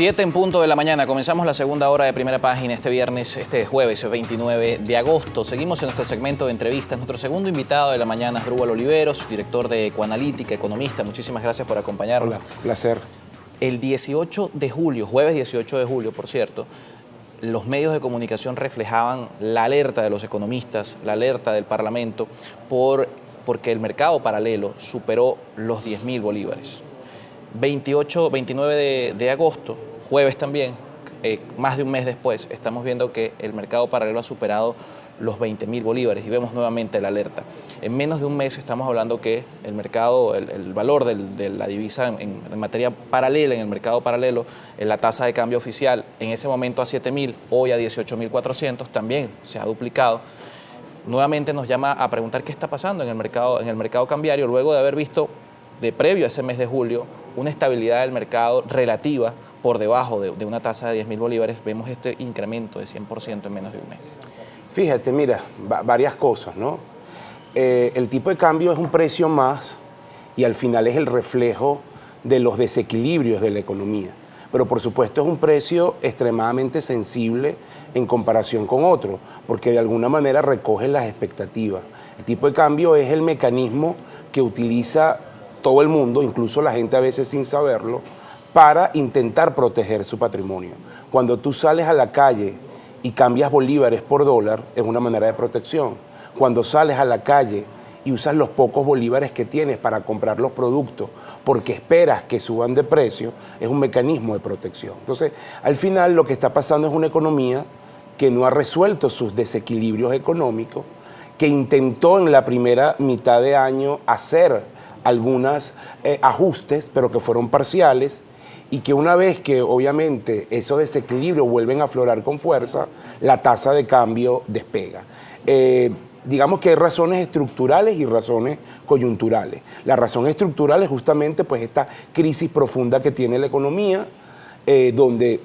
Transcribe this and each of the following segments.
7 en punto de la mañana, comenzamos la segunda hora de Primera Página este jueves 29 de agosto. Seguimos en nuestro segmento de entrevistas. Nuestro segundo invitado de la mañana es Asdrúbal Oliveros, director de Ecoanalítica, economista. Muchísimas gracias por acompañarnos. Hola, placer. El 18 de julio, jueves 18 de julio, por cierto, los medios de comunicación reflejaban la alerta de los economistas, la alerta del Parlamento, porque el mercado paralelo superó los 10.000 bolívares. 29 de agosto, jueves también, más de un mes después, estamos viendo que el mercado paralelo ha superado los 20.000 bolívares y vemos nuevamente la alerta. En menos de un mes estamos hablando que el mercado, el valor de la divisa en materia paralela, en el mercado paralelo, en la tasa de cambio oficial, en ese momento a 7.000, hoy a 18.400, también se ha duplicado. Nuevamente nos llama a preguntar qué está pasando en el mercado cambiario, luego de haber visto de previo a ese mes de julio una estabilidad del mercado relativa por debajo de una tasa de 10.000 bolívares, vemos este incremento de 100% en menos de un mes. Fíjate, mira, varias cosas, ¿no? El tipo de cambio es un precio más y al final es el reflejo de los desequilibrios de la economía. Pero por supuesto es un precio extremadamente sensible en comparación con otro, porque de alguna manera recoge las expectativas. El tipo de cambio es el mecanismo que utiliza todo el mundo, incluso la gente a veces sin saberlo, para intentar proteger su patrimonio. Cuando tú sales a la calle y cambias bolívares por dólar, es una manera de protección. Cuando sales a la calle y usas los pocos bolívares que tienes para comprar los productos porque esperas que suban de precio, es un mecanismo de protección. Entonces, al final lo que está pasando es una economía que no ha resuelto sus desequilibrios económicos, que intentó en la primera mitad de año hacer algunos ajustes, pero que fueron parciales, y que una vez que obviamente esos desequilibrios vuelven a aflorar con fuerza, la tasa de cambio despega. Digamos que hay razones estructurales y razones coyunturales. La razón estructural es justamente pues esta crisis profunda que tiene la economía, donde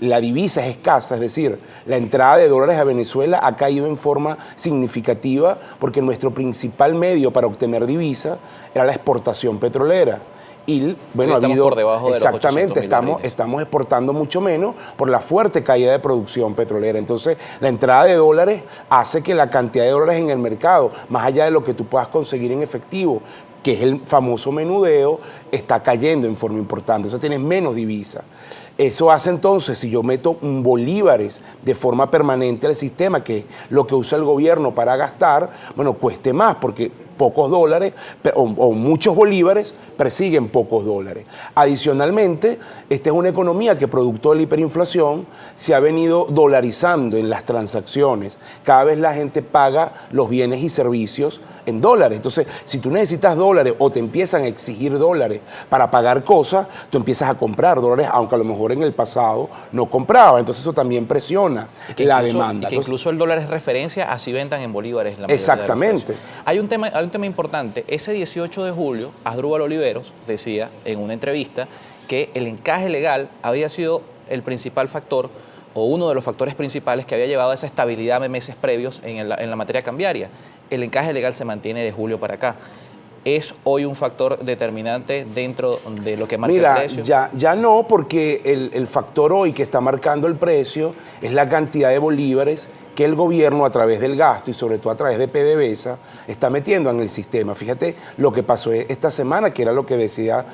la divisa es escasa, es decir, la entrada de dólares a Venezuela ha caído en forma significativa porque nuestro principal medio para obtener divisa era la exportación petrolera. Y bueno, estamos por debajo de los 800.000 estamos exportando mucho menos por la fuerte caída de producción petrolera. Entonces, la entrada de dólares hace que la cantidad de dólares en el mercado, más allá de lo que tú puedas conseguir en efectivo, que es el famoso menudeo, está cayendo en forma importante. Entonces, tienes menos divisa. Eso hace entonces, si yo meto bolívares de forma permanente al sistema, que es lo que usa el gobierno para gastar, bueno, cueste más, porque pocos dólares o muchos bolívares persiguen pocos dólares. Adicionalmente, esta es una economía que producto de la hiperinflación se ha venido dolarizando en las transacciones. Cada vez la gente paga los bienes y servicios en dólares. Entonces, si tú necesitas dólares o te empiezan a exigir dólares para pagar cosas, tú empiezas a comprar dólares, aunque a lo mejor en el pasado no compraba. Entonces, eso también presiona la demanda. Y que incluso el dólar es referencia, así vendan en bolívares. Exactamente. Hay un tema importante. Ese 18 de julio, Asdrúbal Oliveros decía en una entrevista que el encaje legal había sido el principal factor o uno de los factores principales que había llevado a esa estabilidad de meses previos en la materia cambiaria. El encaje legal se mantiene de julio para acá. ¿Es hoy un factor determinante dentro de lo que marca el precio? Ya no, porque el factor hoy que está marcando el precio es la cantidad de bolívares que el gobierno a través del gasto y sobre todo a través de PDVSA está metiendo en el sistema. Fíjate lo que pasó esta semana, que era lo que decía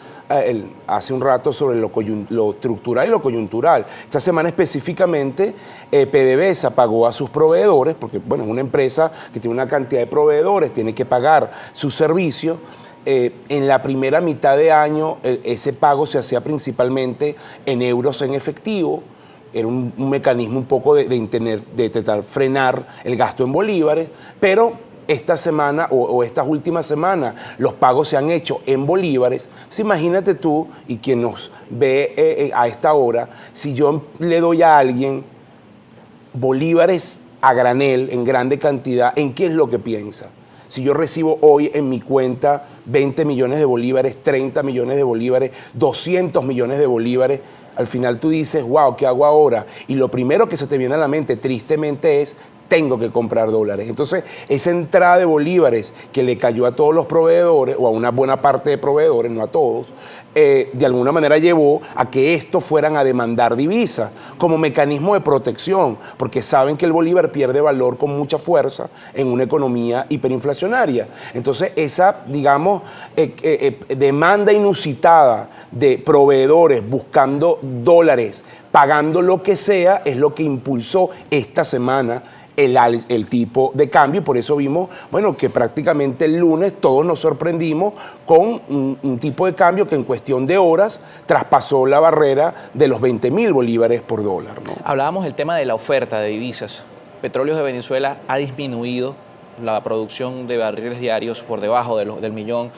hace un rato sobre lo estructural y lo coyuntural. Esta semana específicamente PDVSA pagó a sus proveedores, porque bueno, es una empresa que tiene una cantidad de proveedores, tiene que pagar sus servicios. En la primera mitad de año ese pago se hacía principalmente en euros en efectivo. Era un mecanismo un poco de intentar frenar el gasto en bolívares, pero esta semana o estas últimas semanas los pagos se han hecho en bolívares. Entonces, imagínate tú y quien nos ve a esta hora, si yo le doy a alguien bolívares a granel en grande cantidad, ¿en qué es lo que piensa? Si yo recibo hoy en mi cuenta 20 millones de bolívares, 30 millones de bolívares, 200 millones de bolívares, al final tú dices, wow, ¿qué hago ahora? Y lo primero que se te viene a la mente, tristemente, es tengo que comprar dólares. Entonces, esa entrada de bolívares que le cayó a todos los proveedores, o a una buena parte de proveedores, no a todos, de alguna manera llevó a que estos fueran a demandar divisas como mecanismo de protección, porque saben que el bolívar pierde valor con mucha fuerza en una economía hiperinflacionaria. Entonces, esa, digamos, demanda inusitada de proveedores buscando dólares, pagando lo que sea, es lo que impulsó esta semana el tipo de cambio. Por eso vimos, bueno, que prácticamente el lunes todos nos sorprendimos con un tipo de cambio que en cuestión de horas traspasó la barrera de los 20.000 bolívares por dólar, ¿no? Hablábamos del tema de la oferta de divisas. Petróleos de Venezuela ha disminuido la producción de barriles diarios por debajo del millón.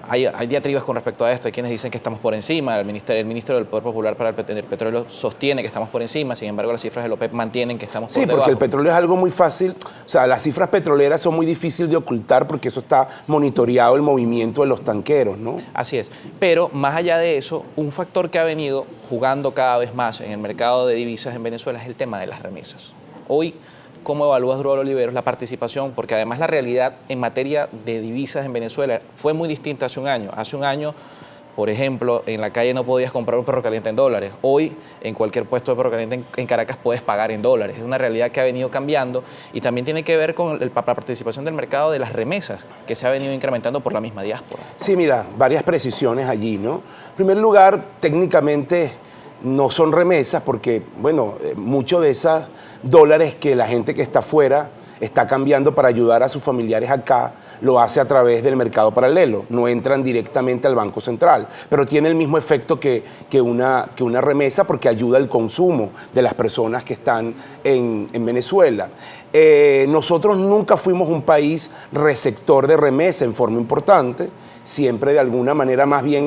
Hay diatribas con respecto a esto. Hay quienes dicen que estamos por encima. El ministro del Poder Popular para el Petróleo sostiene que estamos por encima. Sin embargo, las cifras del OPEP mantienen que estamos por debajo. Sí, porque el petróleo es algo muy fácil. O sea, las cifras petroleras son muy difíciles de ocultar porque eso está monitoreado, el movimiento de los tanqueros, ¿no? Así es. Pero más allá de eso, un factor que ha venido jugando cada vez más en el mercado de divisas en Venezuela es el tema de las remesas. Hoy, ¿cómo evalúas, Drúbalo Oliveros, la participación? Porque además la realidad en materia de divisas en Venezuela fue muy distinta hace un año. Hace un año, por ejemplo, en la calle no podías comprar un perro caliente en dólares. Hoy, en cualquier puesto de perro caliente en Caracas puedes pagar en dólares. Es una realidad que ha venido cambiando y también tiene que ver con la participación del mercado de las remesas, que se ha venido incrementando por la misma diáspora. Sí, mira, varias precisiones allí, ¿no? En primer lugar, técnicamente no son remesas porque, bueno, muchos de esos dólares que la gente que está afuera está cambiando para ayudar a sus familiares acá, lo hace a través del mercado paralelo, no entran directamente al Banco Central, pero tiene el mismo efecto que una remesa porque ayuda al consumo de las personas que están en Venezuela. Nosotros nunca fuimos un país receptor de remesa en forma importante, siempre de alguna manera más bien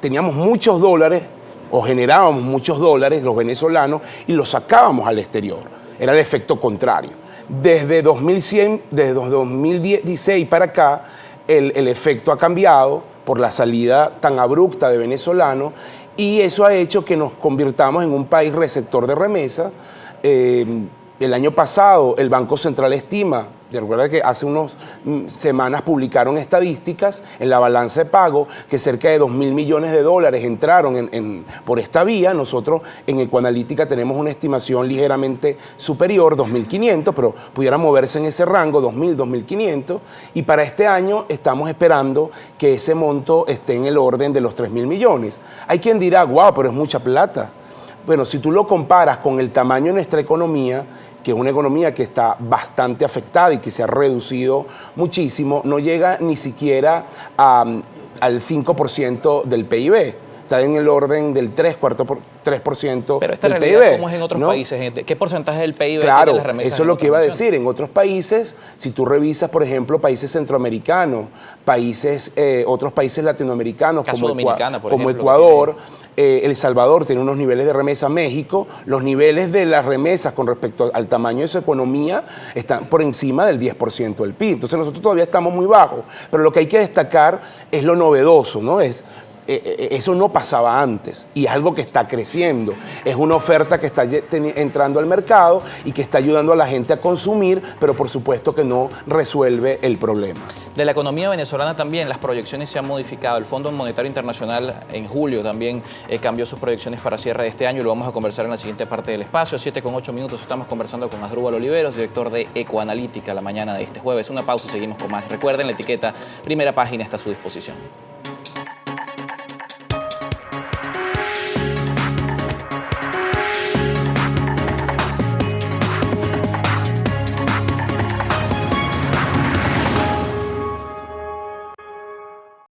teníamos muchos dólares o generábamos muchos dólares los venezolanos y los sacábamos al exterior, era el efecto contrario. Desde 2016 para acá, el efecto ha cambiado por la salida tan abrupta de venezolanos y eso ha hecho que nos convirtamos en un país receptor de remesa. El año pasado el Banco Central estima, recuerda que hace unas semanas publicaron estadísticas en la balanza de pago que cerca de 2.000 millones de dólares entraron por esta vía. Nosotros en Ecoanalítica tenemos una estimación ligeramente superior, 2.500, pero pudiera moverse en ese rango, 2.000, 2.500, y para este año estamos esperando que ese monto esté en el orden de los 3.000 millones. Hay quien dirá, wow, pero es mucha plata. Bueno, si tú lo comparas con el tamaño de nuestra economía, que es una economía que está bastante afectada y que se ha reducido muchísimo, no llega ni siquiera al 5% del PIB. Está en el orden del 3% Pero esta del realidad, PIB, ¿cómo es en otros ¿no? países, gente? ¿Qué porcentaje del PIB Claro, tiene las remesas? eso es lo que iba a decir. En otros países, si tú revisas, por ejemplo, países centroamericanos, otros países latinoamericanos, como Ecuador, El Salvador tiene unos niveles de remesa, México, los niveles de las remesas con respecto al tamaño de su economía están por encima del 10% del PIB. Entonces nosotros todavía estamos muy bajos, pero lo que hay que destacar es lo novedoso, ¿no? Eso no pasaba antes y es algo que está creciendo. Es una oferta que está entrando al mercado y que está ayudando a la gente a consumir, pero por supuesto que no resuelve el problema. De la economía venezolana también las proyecciones se han modificado. El Fondo Monetario Internacional en julio también cambió sus proyecciones para cierre de este año y lo vamos a conversar en la siguiente parte del espacio. 7:08 estamos conversando con Asdrúbal Oliveros, director de Ecoanalítica, la mañana de este jueves. Una pausa y seguimos con más. Recuerden, la etiqueta Primera Página está a su disposición.